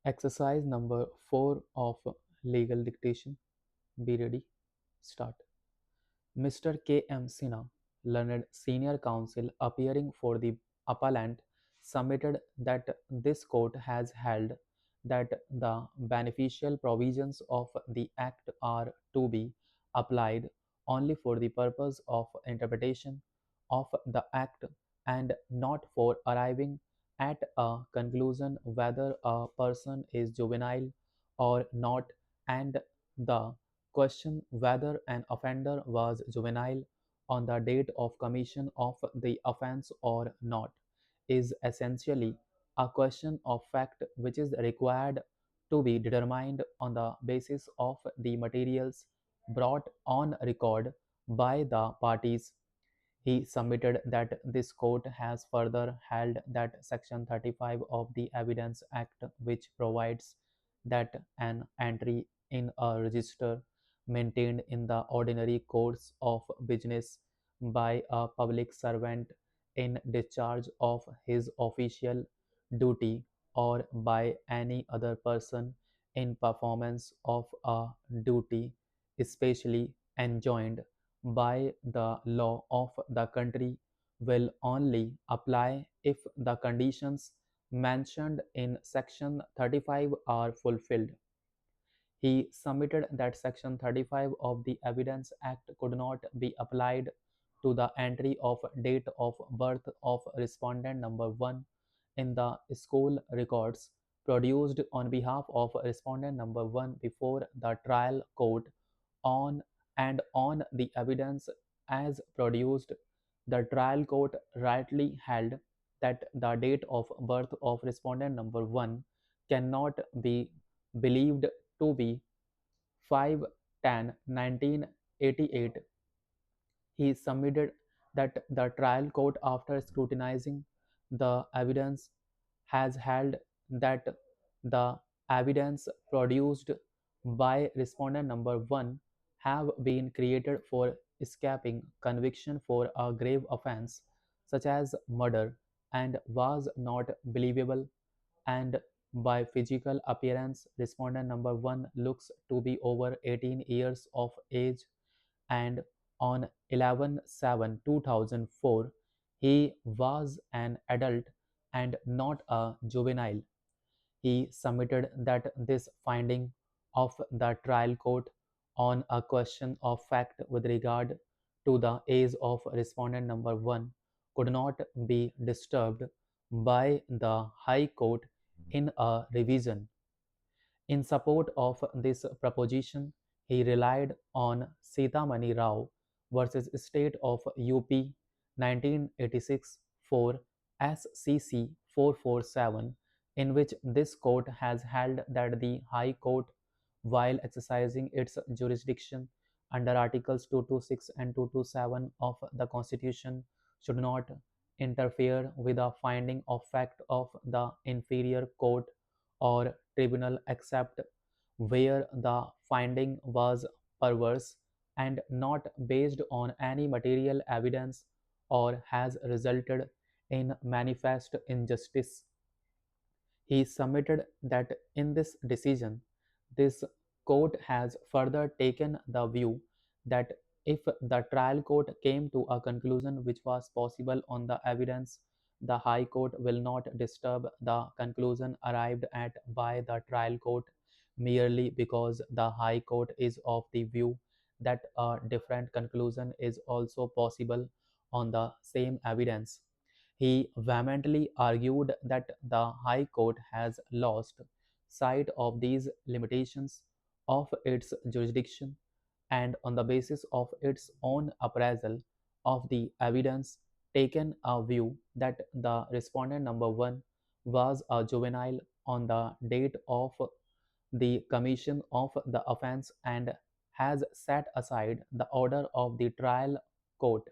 Exercise number 4 of legal dictation. Be ready. Start. Mr. K. M. Sinha, learned senior counsel appearing for the appellant, submitted that this court has held that the beneficial provisions of the Act are to be applied only for the purpose of interpretation of the Act and not for arriving at a conclusion whether a person is juvenile or not, and the question whether an offender was juvenile on the date of commission of the offense or not is essentially a question of fact which is required to be determined on the basis of the materials brought on record by the parties. He submitted that this court has further held that Section 35 of the Evidence Act, which provides that an entry in a register maintained in the ordinary course of business by a public servant in discharge of his official duty or by any other person in performance of a duty especially enjoined by the law of the country will only apply if the conditions mentioned in Section 35 are fulfilled. He submitted that Section 35 of the Evidence Act could not be applied to the entry of date of birth of respondent number 1 in the school records produced on behalf of respondent number 1 before the trial court on and on the evidence as produced. The trial court rightly held that the date of birth of respondent number 1 cannot be believed to be 5/10/1988. He submitted that the trial court, after scrutinizing the evidence, has held that the evidence produced by respondent number 1 have been created for escaping conviction for a grave offense such as murder and was not believable, and by physical appearance respondent number 1 looks to be over 18 years of age, and on 11/7/2004 he was an adult and not a juvenile. He submitted that this finding of the trial court on a question of fact with regard to the age of respondent number 1 could not be disturbed by the High Court in a revision. In support of this proposition, he relied on Seethamani Rao versus State of UP 1986 for SCC 447, in which this court has held that the High Court, while exercising its jurisdiction under Articles 226 and 227 of the Constitution, should not interfere with a finding of fact of the inferior court or tribunal except where the finding was perverse and not based on any material evidence or has resulted in manifest injustice. He submitted that in this decision, this court has further taken the view that if the trial court came to a conclusion which was possible on the evidence, the High Court will not disturb the conclusion arrived at by the trial court merely because the High Court is of the view that a different conclusion is also possible on the same evidence. He vehemently argued that the High Court has lost sight of these limitations of its jurisdiction and, on the basis of its own appraisal of the evidence, taken a view that the respondent number 1 was a juvenile on the date of the commission of the offense and has set aside the order of the trial court